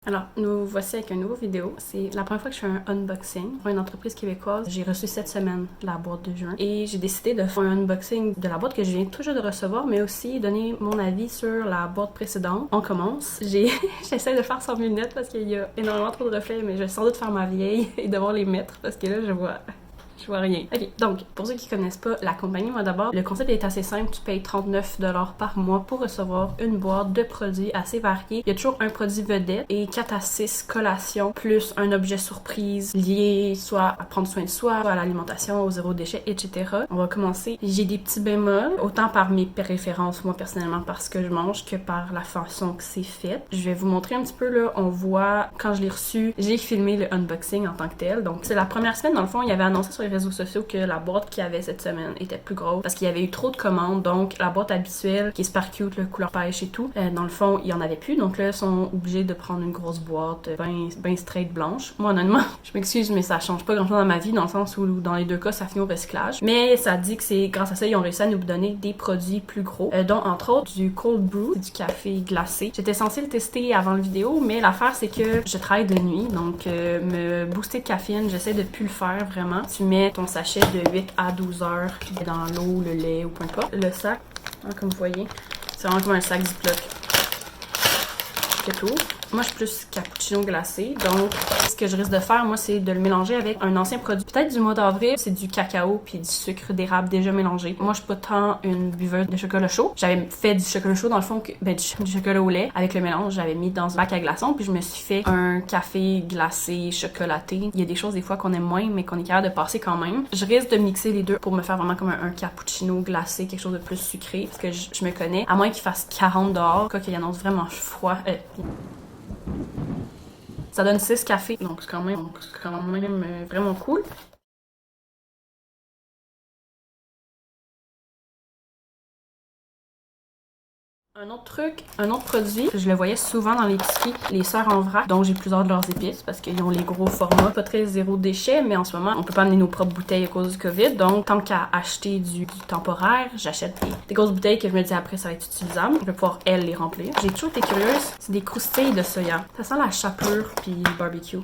Alors, nous voici avec une nouvelle vidéo. C'est la première fois que je fais un unboxing pour une entreprise québécoise. J'ai reçu cette semaine la boîte de juin et j'ai décidé de faire un unboxing de la boîte que je viens toujours de recevoir, mais aussi donner mon avis sur la boîte précédente. On commence. J'essaie de faire sans mes lunettes parce qu'il y a énormément trop de reflets, mais je vais sans doute faire ma vieille et devoir les mettre parce que là, je vois rien. Ok, donc, pour ceux qui connaissent pas la compagnie, moi d'abord, le concept est assez simple. Tu payes 39$ par mois pour recevoir une boîte de produits assez variés. Il y a toujours un produit vedette et 4 à 6 collations, plus un objet surprise lié soit à prendre soin de soi, soit à l'alimentation, au zéro déchet, etc. On va commencer. J'ai des petits bémols, autant par mes préférences, moi personnellement, parce que je mange, que par la façon que c'est fait. Je vais vous montrer un petit peu, là, on voit, quand je l'ai reçu, j'ai filmé le unboxing en tant que tel. Donc, c'est la première semaine, dans le fond, il y avait annoncé sur les réseaux sociaux que la boîte qu'il y avait cette semaine était plus grosse parce qu'il y avait eu trop de commandes. Donc la boîte habituelle qui est super cute, le couleur pêche et tout, dans le fond il y en avait plus, donc là ils sont obligés de prendre une grosse boîte ben straight blanche. Moi honnêtement je m'excuse mais ça change pas grand chose dans ma vie, dans le sens où dans les deux cas ça finit au recyclage, mais ça dit que c'est grâce à ça ils ont réussi à nous donner des produits plus gros, dont entre autres du cold brew, du café glacé. J'étais censée le tester avant la vidéo, mais l'affaire c'est que je travaille de nuit, donc me booster de caféine, j'essaie de plus le faire vraiment. Tu mets ton sachet de 8 à 12 heures dans l'eau, le lait ou peu importe. Le sac, comme vous voyez, c'est vraiment comme un sac Ziploc. C'est tout. Moi, je suis plus cappuccino glacé, donc ce que je risque de faire, moi, c'est de le mélanger avec un ancien produit. Peut-être du mois d'avril, c'est du cacao puis du sucre d'érable déjà mélangé. Moi, je suis pas tant une buveuse de chocolat chaud. J'avais fait du chocolat chaud, dans le fond, du chocolat au lait avec le mélange. J'avais mis dans un bac à glaçons, puis je me suis fait un café glacé chocolaté. Il y a des choses, des fois, qu'on aime moins, mais qu'on est capable de passer quand même. Je risque de mixer les deux pour me faire vraiment comme un cappuccino glacé, quelque chose de plus sucré, parce que je me connais. À moins qu'il fasse 40 dehors, quoi qu'il annonce vraiment froid. Ça donne 6 cafés, donc c'est quand même vraiment cool. Un autre produit, je le voyais souvent dans l'épicerie, les sœurs en vrac, dont j'ai plusieurs de leurs épices parce qu'ils ont les gros formats, pas très zéro déchet, mais en ce moment, on peut pas amener nos propres bouteilles à cause du COVID, donc tant qu'à acheter du temporaire, j'achète des grosses bouteilles que je me dis après ça va être utilisable. Je vais pouvoir, elles, les remplir. J'ai toujours été curieuse, c'est des croustilles de soya. Ça sent la chapelure puis le barbecue.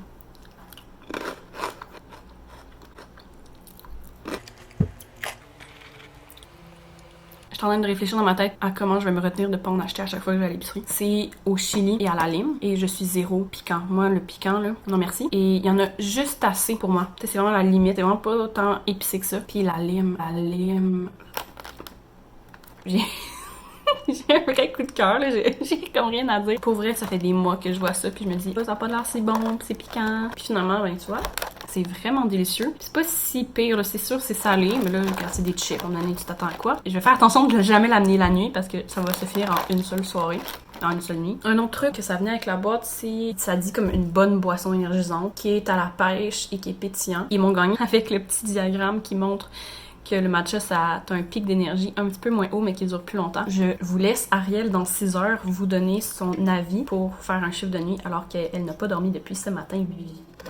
Je suis en train de réfléchir dans ma tête à comment je vais me retenir de pas en acheter à chaque fois que je vais à l'épicerie. C'est au chili et à la lime. Et je suis zéro piquant. Moi, le piquant, là, non merci. Et il y en a juste assez pour moi. C'est vraiment la limite. C'est vraiment pas autant épicé que ça. Puis la lime. J'ai un vrai coup de cœur, là. J'ai comme rien à dire. Pour vrai, ça fait des mois que je vois ça. Puis je me dis, ça n'a pas l'air si bon, puis c'est piquant. Puis finalement, ben tu vois, c'est vraiment délicieux. C'est pas si pire, là. C'est sûr, c'est salé, mais là, quand c'est des chips, on me donne, tu t'attends à quoi? Et je vais faire attention de ne jamais l'amener la nuit parce que ça va se finir en une seule soirée. En une seule nuit. Un autre truc que ça venait avec la boîte, c'est ça dit comme une bonne boisson énergisante qui est à la pêche et qui est pétillant. Ils m'ont gagné avec le petit diagramme qui montre que le matcha, ça a un pic d'énergie un petit peu moins haut, mais qui dure plus longtemps. Je vous laisse Ariel, dans 6 heures, vous donner son avis pour faire un chiffre de nuit, alors qu'elle n'a pas dormi depuis ce matin 8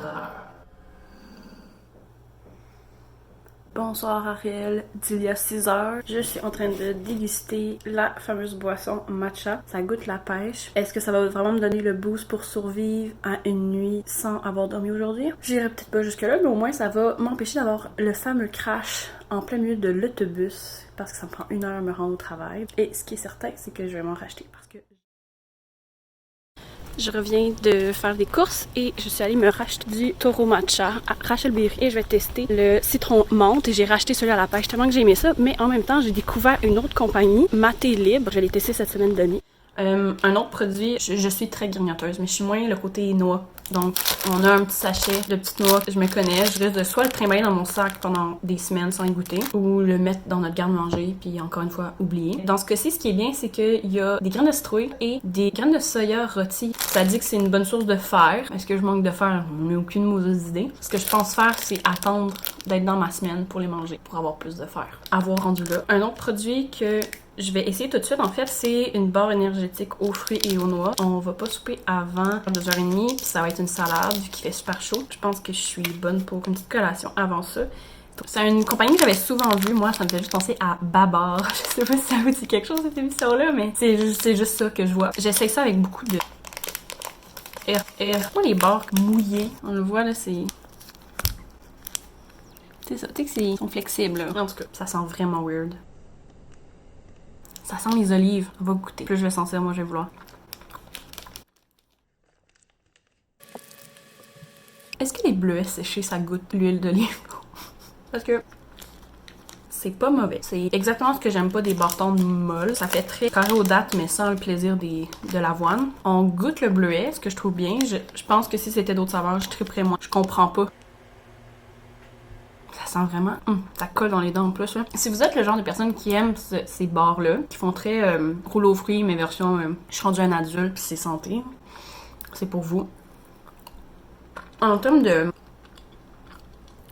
heures. Bonsoir Ariel, d'il y a 6 heures, je suis en train de déguster la fameuse boisson matcha. Ça goûte la pêche. Est-ce que ça va vraiment me donner le boost pour survivre à une nuit sans avoir dormi aujourd'hui? J'irai peut-être pas jusque là, mais au moins ça va m'empêcher d'avoir le fameux crash en plein milieu de l'autobus parce que ça me prend 1 heure à me rendre au travail. Et ce qui est certain, c'est que je vais m'en racheter parce que je reviens de faire des courses et je suis allée me racheter du Toro Matcha à Rachel Berry et je vais tester le citron menthe. Et j'ai racheté celui à la pêche tellement que j'ai aimé ça, mais en même temps j'ai découvert une autre compagnie, Maté Libre. Je l'ai testé cette semaine de nuit. Un autre produit, je suis très grignoteuse, mais je suis moins le côté noix. Donc, on a un petit sachet de petites noix que je me connais. Je risque de soit le trimballer dans mon sac pendant des semaines sans y goûter, ou le mettre dans notre garde-manger, puis encore une fois, oublier. Dans ce cas-ci, ce qui est bien, c'est qu'il y a des graines de citrouille et des graines de soya rôties. Ça dit que c'est une bonne source de fer. Est-ce que je manque de fer? Je n'ai aucune mauvaise idée. Ce que je pense faire, c'est attendre d'être dans ma semaine pour les manger, pour avoir plus de fer. Avoir rendu là. Un autre produit que je vais essayer tout de suite, en fait, c'est une barre énergétique aux fruits et aux noix. On va pas souper avant 2h30, puis ça va être une salade, vu qu'il fait super chaud. Je pense que je suis bonne pour une petite collation avant ça. C'est une compagnie que j'avais souvent vue, moi, ça me fait juste penser à Babar. Je sais pas si ça vous dit quelque chose, cette émission-là, mais c'est juste ça que je vois. J'essaye ça avec beaucoup de Moi, les barres mouillées, on le voit là, c'est... C'est ça, tu sais qu'ils sont flexibles là. En tout cas, ça sent vraiment weird. Ça sent les olives. On va goûter. Plus je vais sentir, moi je vais vouloir. Est-ce que les bleuets séchés, ça goûte l'huile d'olive? Parce que c'est pas mauvais. C'est exactement ce que j'aime pas des bâtons molles. Ça fait très carré aux dattes, mais sans le plaisir de l'avoine. On goûte le bleuet, ce que je trouve bien. Je pense que si c'était d'autres saveurs, je triperais moins. Je comprends pas. Ça sent vraiment... ça colle dans les dents en plus. Là. Si vous êtes le genre de personne qui aime ces bars-là, qui font très rouleau aux fruits, mais version je suis rendue un adulte puis c'est santé, c'est pour vous. En termes de...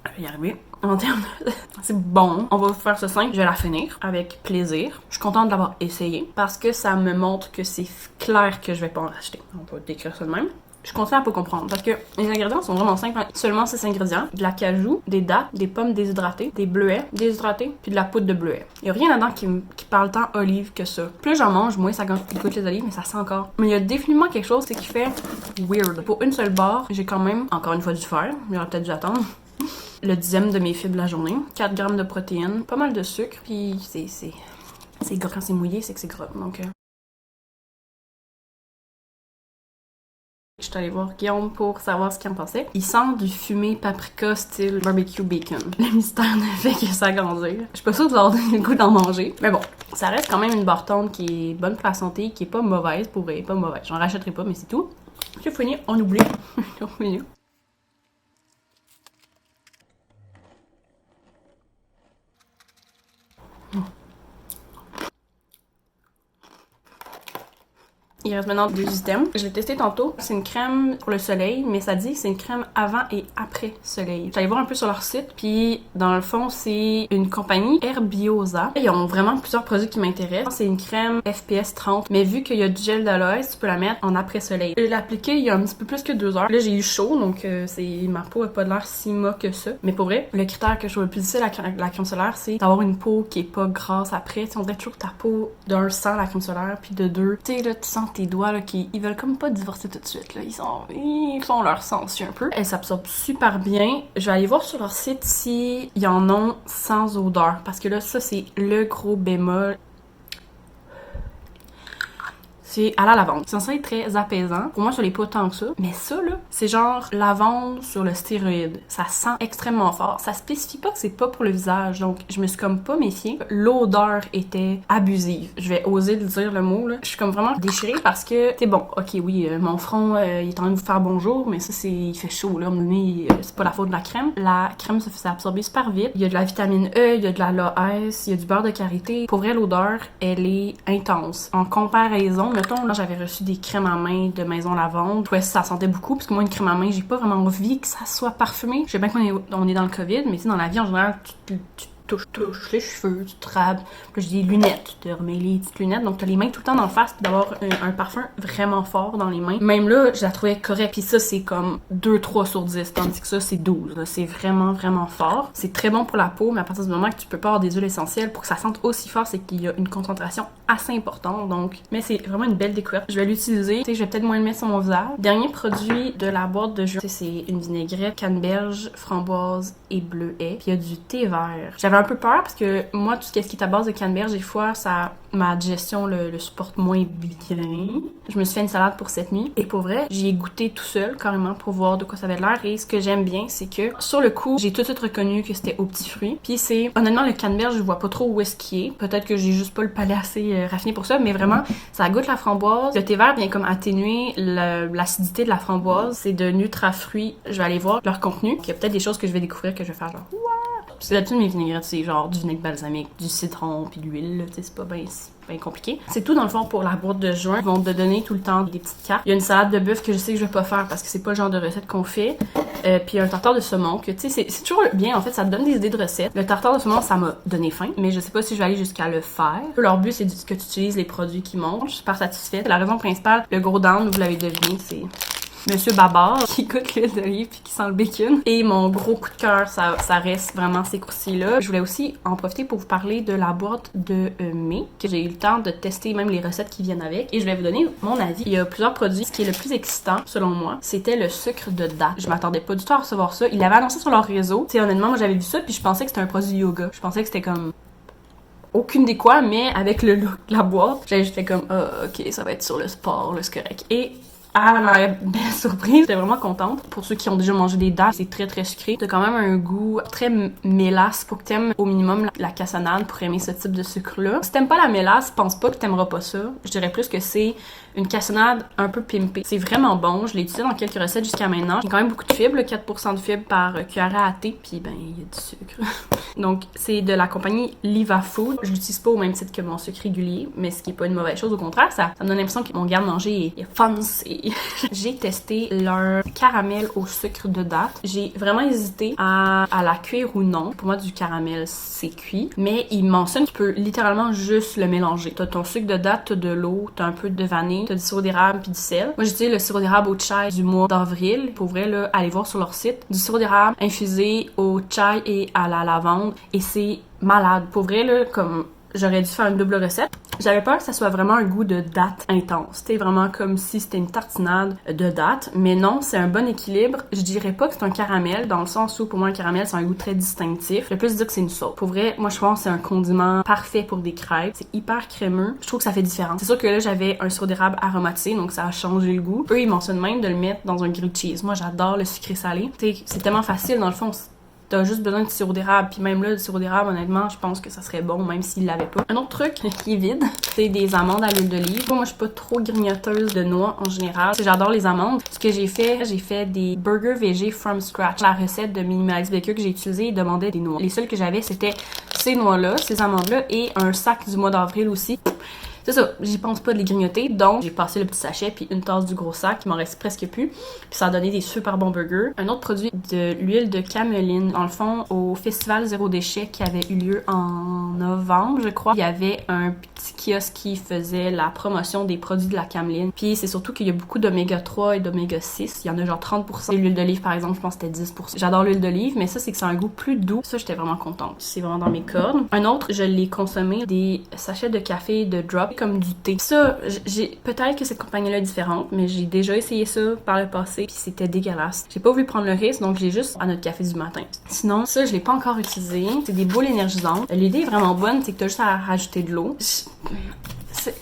Je vais y arriver. En termes de... c'est bon. On va faire ce 5. Je vais la finir avec plaisir. Je suis contente de l'avoir essayé parce que ça me montre que c'est clair que je vais pas en racheter. On peut décrire ça de même. Je continue à pas comprendre parce que les ingrédients sont vraiment simples. Seulement 6 ingrédients. De la cajou, des dattes, des pommes déshydratées, des bleuets déshydratées, puis de la poudre de bleuet. Il y a rien là-dedans qui parle tant olive que ça. Plus j'en mange, moins ça goûte les olives, mais ça sent encore. Mais il y a définitivement quelque chose qui fait weird. Pour une seule barre, j'ai quand même, encore une fois, dû faire. J'aurais peut-être dû attendre. Le 10e de mes fibres la journée. 4 grammes de protéines, pas mal de sucre, puis c'est gras. Quand c'est mouillé, c'est que c'est gras. Donc... Je suis allée voir Guillaume pour savoir ce qu'il en pensait. Il sent du fumé paprika style barbecue bacon. Le mystère ne fait que s'agrandir. Je suis pas sûre de leur donner le goût d'en manger. Mais bon, ça reste quand même une barre tonde qui est bonne pour la santé, qui est pas mauvaise pour vrai, pas mauvaise. J'en rachèterai pas, mais c'est tout. J'ai fini, on oublie. On finit. Il reste maintenant 2 items. Je l'ai testé tantôt. C'est une crème pour le soleil, mais ça dit que c'est une crème avant et après soleil. J'allais voir un peu sur leur site, puis dans le fond, c'est une compagnie Herbiosa. Ils ont vraiment plusieurs produits qui m'intéressent. C'est une crème FPS 30, mais vu qu'il y a du gel d'aloès, tu peux la mettre en après soleil. Je l'ai appliquée il y a un petit peu plus que 2 heures. Là, j'ai eu chaud, donc ma peau a pas l'air si moche que ça. Mais pour vrai, le critère que je trouve le plus difficile avec la crème solaire, c'est d'avoir une peau qui est pas grasse après. T'sais, on dirait toujours que ta peau, d'un, sent la crème solaire, puis de 2, tu sais, là, tu sens tes doigts là, ils veulent comme pas divorcer tout de suite là. Ils font leur sensu un peu. Elle s'absorbe super bien. Je vais aller voir sur leur site si y en ont sans odeur parce que là ça c'est le gros bémol. C'est à la lavande. C'est censé être très apaisant. Pour moi, ça l'est pas tant que ça. Mais ça, là, c'est genre lavande sur le stéroïde. Ça sent extrêmement fort. Ça spécifie pas que c'est pas pour le visage. Donc, je me suis comme pas méfiée. L'odeur était abusive. Je vais oser le dire le mot, là. Je suis comme vraiment déchirée parce que, c'est bon, ok, oui, mon front, il est en train de vous faire bonjour, mais ça, il fait chaud, là. À un moment donné, c'est pas la faute de la crème. La crème se fait absorber super vite. Il y a de la vitamine E, il y a de la l'AS, il y a du beurre de karité. Pour vrai, l'odeur, elle est intense. En comparaison, mettons, là, j'avais reçu des crèmes à main de Maison Lavande. Je trouvais que ça sentait beaucoup, parce que moi, une crème à main, j'ai pas vraiment envie que ça soit parfumé. Je sais bien qu'on est dans le COVID, mais tu sais, dans la vie, en général, tu touches les cheveux, tu te rabes. Puis j'ai des lunettes, tu te remets les petites lunettes. Donc, t'as les mains tout le temps dans le face, puis d'avoir un parfum vraiment fort dans les mains. Même là, je la trouvais correcte. Puis ça, c'est comme 2-3 sur 10, tandis que ça, c'est 12. C'est vraiment, vraiment fort. C'est très bon pour la peau, mais à partir du moment que tu peux pas avoir des huiles essentielles pour que ça sente aussi fort, c'est qu'il y a une concentration assez importante. Donc, mais c'est vraiment une belle découverte. Je vais l'utiliser. Tu sais, je vais peut-être moins le mettre sur mon visage. Dernier produit de la boîte de juin, c'est une vinaigrette canneberge, framboise et bleuet. Puis il y a du thé vert. J'avais un peu peur parce que moi, tout ce qui est à base de canneberge, des fois, ma digestion le supporte moins bien. Je me suis fait une salade pour cette nuit. Et pour vrai, j'y ai goûté tout seul, carrément, pour voir de quoi ça avait l'air. Et ce que j'aime bien, c'est que, sur le coup, j'ai tout de suite reconnu que c'était aux petits fruits. Puis c'est, honnêtement, le canneberge, je vois pas trop où est-ce qu'il est. Peut-être que j'ai juste pas le palais assez raffiné pour ça, mais vraiment, ça goûte la framboise. Le thé vert vient comme atténuer l'acidité de la framboise. C'est de Nutrafruits. Je vais aller voir leur contenu. Il y a peut-être des choses que je vais découvrir que je vais faire genre, parce que d'habitude, mes vinaigrettes, c'est genre du vinaigre balsamique, du citron, puis de l'huile, tu sais, c'est pas bien compliqué. C'est tout dans le fond pour la boîte de juin. Ils vont te donner tout le temps des petites cartes. Il y a une salade de bœuf que je sais que je vais pas faire parce que c'est pas le genre de recette qu'on fait. Puis un tartare de saumon que, tu sais, c'est toujours bien, en fait, ça te donne des idées de recettes. Le tartare de saumon, ça m'a donné faim, mais je sais pas si je vais aller jusqu'à le faire. Leur but, c'est que tu utilises les produits qu'ils montrent. Je suis super satisfaite. La raison principale, le gros down, vous l'avez deviné, c'est Monsieur Babar qui goûte l'huile d'olive puis qui sent le bacon. Et mon gros coup de cœur, ça reste vraiment ces croustilles-là. Je voulais aussi en profiter pour vous parler de la boîte de mai, que j'ai eu le temps de tester même les recettes qui viennent avec. Et je vais vous donner mon avis. Il y a plusieurs produits. Ce qui est le plus excitant, selon moi, c'était le sucre de date. Je m'attendais pas du tout à recevoir ça. Ils l'avaient annoncé sur leur réseau. Tu sais, honnêtement, moi j'avais vu ça puis je pensais que c'était un produit yoga. Je pensais que c'était comme aucune des quoi, mais avec le look de la boîte, j'étais comme ok, ça va être sur le sport, là, c'est correct. Et à ma belle surprise, j'étais vraiment contente. Pour ceux qui ont déjà mangé des dattes, c'est très très sucré. T'as quand même un goût très mélasse pour que t'aimes au minimum la cassonade pour aimer ce type de sucre-là. Si t'aimes pas la mélasse, pense pas que t'aimeras pas ça. Je dirais plus que c'est une cassonade un peu pimpée. C'est vraiment bon. Je l'ai utilisé dans quelques recettes jusqu'à maintenant. J'ai quand même beaucoup de fibres, 4% de fibres par cuillère à thé. Puis ben, il y a du sucre. Donc, c'est de la compagnie Liva Food. Je l'utilise pas au même titre que mon sucre régulier, mais ce qui est pas une mauvaise chose. Au contraire, ça me donne l'impression que mon garde-manger est fancy. J'ai testé leur caramel au sucre de date. J'ai vraiment hésité à la cuire ou non. Pour moi, du caramel, c'est cuit. Mais il mentionne que tu peux littéralement juste le mélanger. T'as ton sucre de date, t'as de l'eau, t'as un peu de vanille, t'as du sirop d'érable puis du sel. Moi, j'ai utilisé le sirop d'érable au chai du mois d'avril. Pour vrai, là, allez voir sur leur site. Du sirop d'érable infusé au chai et à la lavande. Et c'est malade. Pour vrai, là, comme j'aurais dû faire une double recette. J'avais peur que ça soit vraiment un goût de date intense. C'était vraiment comme si c'était une tartinade de date. Mais non, c'est un bon équilibre. Je dirais pas que c'est un caramel, dans le sens où pour moi un caramel c'est un goût très distinctif. Je vais plus dire que c'est une sauce. Pour vrai, moi je pense que c'est un condiment parfait pour des crêpes. C'est hyper crémeux. Je trouve que ça fait différent. C'est sûr que là j'avais un sirop d'érable aromatisé, donc ça a changé le goût. Eux ils mentionnent même de le mettre dans un grilled cheese. Moi j'adore le sucré salé. C'est tellement facile dans le fond. T'as juste besoin de sirop d'érable, puis même là, le sirop d'érable, honnêtement, je pense que ça serait bon, même s'il l'avait pas. Un autre truc qui est vide, c'est des amandes à l'huile d'olive. Moi, je suis pas trop grignoteuse de noix en général. J'adore les amandes. Ce que j'ai fait des burgers végé from scratch. La recette de Minimalist Baker que j'ai utilisée demandait des noix. Les seules que j'avais, c'était ces noix-là, ces amandes-là, et un sac du mois d'avril aussi. C'est ça, j'y pense pas de les grignoter, donc j'ai passé le petit sachet puis une tasse du gros sac, il m'en reste presque plus, puis ça a donné des super bons burgers. Un autre produit, de l'huile de cameline. Dans le fond, au festival Zéro Déchet qui avait eu lieu en novembre, je crois, il y avait un petit kiosque qui faisait la promotion des produits de la cameline. Puis c'est surtout qu'il y a beaucoup d'oméga 3 et d'oméga 6, il y en a genre 30%. L'huile d'olive par exemple, je pense que c'était 10%. J'adore l'huile d'olive, mais ça c'est que c'est un goût plus doux. Ça j'étais vraiment contente, c'est vraiment dans mes cordes. Un autre, je l'ai consommé, des sachets de café de Drop comme du thé. Ça, peut-être que cette compagnie-là est différente, mais j'ai déjà essayé ça par le passé puis c'était dégueulasse. J'ai pas voulu prendre le risque, donc j'ai juste à notre café du matin. Sinon, ça, je l'ai pas encore utilisé. C'est des boules énergisantes. L'idée est vraiment bonne, c'est que t'as juste à rajouter de l'eau.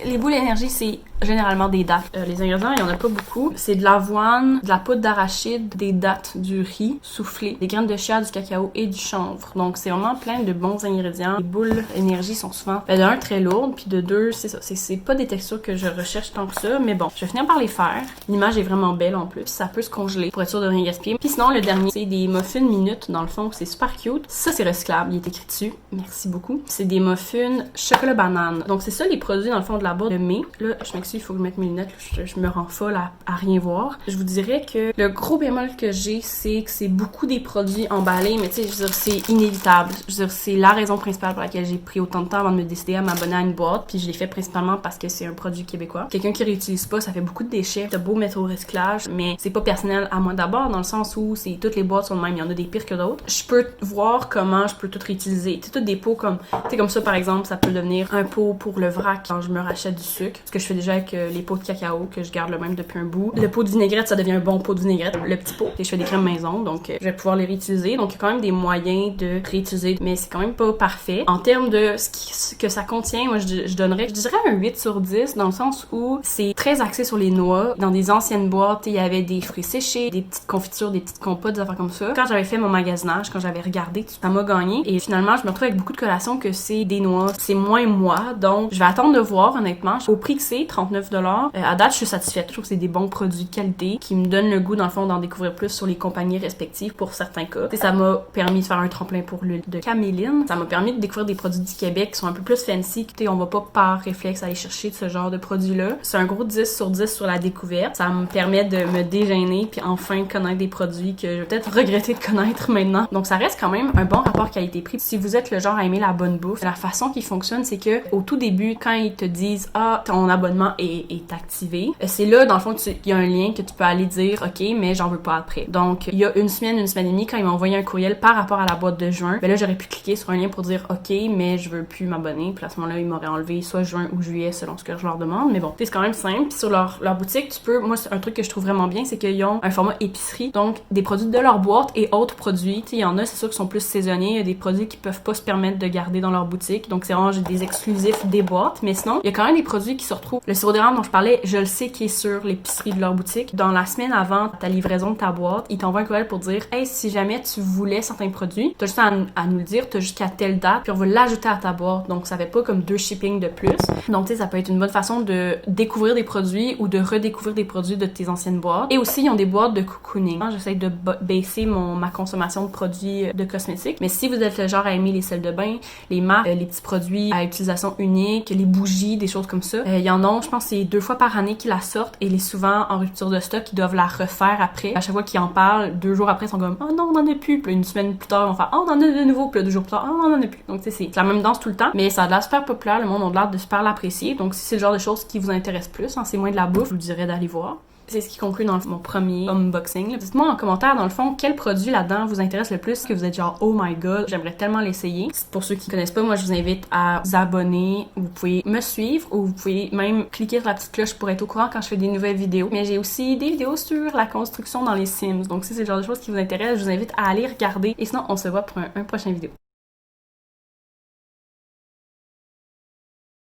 Les boules d'énergie, c'est généralement des dattes. Les ingrédients, il y en a pas beaucoup. C'est de l'avoine, de la poudre d'arachide, des dattes, du riz soufflé, des graines de chia, du cacao et du chanvre. Donc, c'est vraiment plein de bons ingrédients. Les boules d'énergie sont souvent, de un, très lourdes, puis de deux, c'est ça. C'est pas des textures que je recherche tant que ça, mais bon, je vais finir par les faire. L'image est vraiment belle en plus. Ça peut se congeler pour être sûr de rien gaspiller. Puis sinon, le dernier, c'est des muffins minutes, dans le fond. C'est super cute. Ça, c'est recyclable. Il est écrit dessus. Merci beaucoup. C'est des muffins chocolat banane. Donc, c'est ça les produits, dans le fond, de la boîte de mai. Là, je m'excuse, il faut que je mette mes lunettes. Je me rends folle à rien voir. Je vous dirais que le gros bémol que j'ai, c'est que c'est beaucoup des produits emballés, mais tu sais, je veux dire, c'est inévitable. Je veux dire, c'est la raison principale pour laquelle j'ai pris autant de temps avant de me décider à m'abonner à une boîte, puis je l'ai fait principalement parce que c'est un produit québécois. Quelqu'un qui réutilise pas, ça fait beaucoup de déchets. T'as beau mettre au recyclage, mais c'est pas personnel à moi d'abord, dans le sens où toutes les boîtes sont de même. Il y en a des pires que d'autres. Je peux voir comment je peux tout réutiliser. Tu sais, toutes des pots comme ça, par exemple, ça peut devenir un pot pour le vrac quand je me rachète du sucre. Ce que je fais déjà avec les pots de cacao que je garde le même depuis un bout. Le pot de vinaigrette, ça devient un bon pot de vinaigrette. Le petit pot. Et je fais des crèmes maison, donc je vais pouvoir les réutiliser. Donc il y a quand même des moyens de réutiliser, mais c'est quand même pas parfait. En termes de ce que ça contient, moi je dirais un 8 sur 10 dans le sens où c'est très axé sur les noix. Dans des anciennes boîtes, il y avait des fruits séchés, des petites confitures, des petites compotes, des affaires comme ça. Quand j'avais fait mon magasinage, quand j'avais regardé, ça m'a gagné. Et finalement, je me retrouve avec beaucoup de collations que c'est des noix. C'est moins moi, donc je vais attendre de voir honnêtement. Au prix que c'est, 39$, à date, je suis satisfaite. Je trouve que c'est des bons produits de qualité qui me donnent le goût, dans le fond, d'en découvrir plus sur les compagnies respectives pour certains cas. Et ça m'a permis de faire un tremplin pour l'huile de caméline. Ça m'a permis de découvrir des produits du Québec qui sont un peu plus fancy. On va pas par réflexe aller chercher de ce genre de produits-là. C'est un gros 10 sur 10 sur la découverte. Ça me permet de me dégêner puis enfin connaître des produits que je vais peut-être regretter de connaître maintenant. Donc ça reste quand même un bon rapport qualité-prix. Si vous êtes le genre à aimer la bonne bouffe, la façon qu'il fonctionne, c'est que au tout début, quand il te dit disent « Ah, ton abonnement est activé », c'est là, dans le fond, il y a un lien que tu peux aller dire « Ok, mais j'en veux pas après ». Donc, il y a une semaine et demie, quand ils m'ont envoyé un courriel par rapport à la boîte de juin, ben là, j'aurais pu cliquer sur un lien pour dire « Ok, mais je veux plus m'abonner ». Puis à ce moment-là, ils m'auraient enlevé soit juin ou juillet, selon ce que je leur demande. Mais bon, c'est quand même simple. Puis sur leur boutique, tu peux... Moi, c'est un truc que je trouve vraiment bien, c'est qu'ils ont un format épicerie. Donc, des produits de leur boîte et autres produits. Tu sais, il y en a, c'est sûr, qui sont plus saisonniers. Il y a des produits qui peuvent pas se permettre de garder dans leur boutique. Donc, c'est vraiment des exclusifs des boîtes. Mais sinon, il y a quand même des produits qui se retrouvent. Le sirop d'érable dont je parlais, je le sais qui est sur l'épicerie de leur boutique. Dans la semaine avant ta livraison de ta boîte, ils t'envoient un courriel pour dire « Hey, si jamais tu voulais certains produits, t'as juste à nous le dire, t'as jusqu'à telle date, puis on va l'ajouter à ta boîte. » Donc, ça fait pas comme 2 shipping de plus. Donc, tu sais, ça peut être une bonne façon de découvrir des produits ou de redécouvrir des produits de tes anciennes boîtes. Et aussi, ils ont des boîtes de cocooning. J'essaie de baisser ma consommation de produits de cosmétiques. Mais si vous êtes le genre à aimer les sels de bain, les marques, les petits produits à utilisation unique, les bougies, des choses comme ça, il y en a, je pense, c'est 2 fois par année qu'ils la sortent et les souvent en rupture de stock, ils doivent la refaire après. À chaque fois qu'ils en parlent, 2 jours après, ils sont comme « Oh non, on en a plus ». Puis une semaine plus tard, ils vont faire « Oh, on en a de nouveau ». Puis 2 jours plus tard, « Oh, on en a plus ». Donc, tu sais, c'est la même danse tout le temps. Mais ça a l'air super populaire, le monde a l'air de super l'apprécier. Donc, si c'est le genre de choses qui vous intéresse plus, c'est moins de la bouffe, je vous dirais d'aller voir. C'est ce qui conclut dans mon premier unboxing. Dites-moi en commentaire, dans le fond, quel produit là-dedans vous intéresse le plus, que vous êtes genre « Oh my god, j'aimerais tellement l'essayer ». Pour ceux qui connaissent pas, moi, je vous invite à vous abonner. Vous pouvez me suivre ou vous pouvez même cliquer sur la petite cloche pour être au courant quand je fais des nouvelles vidéos. Mais j'ai aussi des vidéos sur la construction dans les Sims. Donc si c'est le genre de choses qui vous intéresse, je vous invite à aller regarder. Et sinon, on se voit pour un prochain vidéo.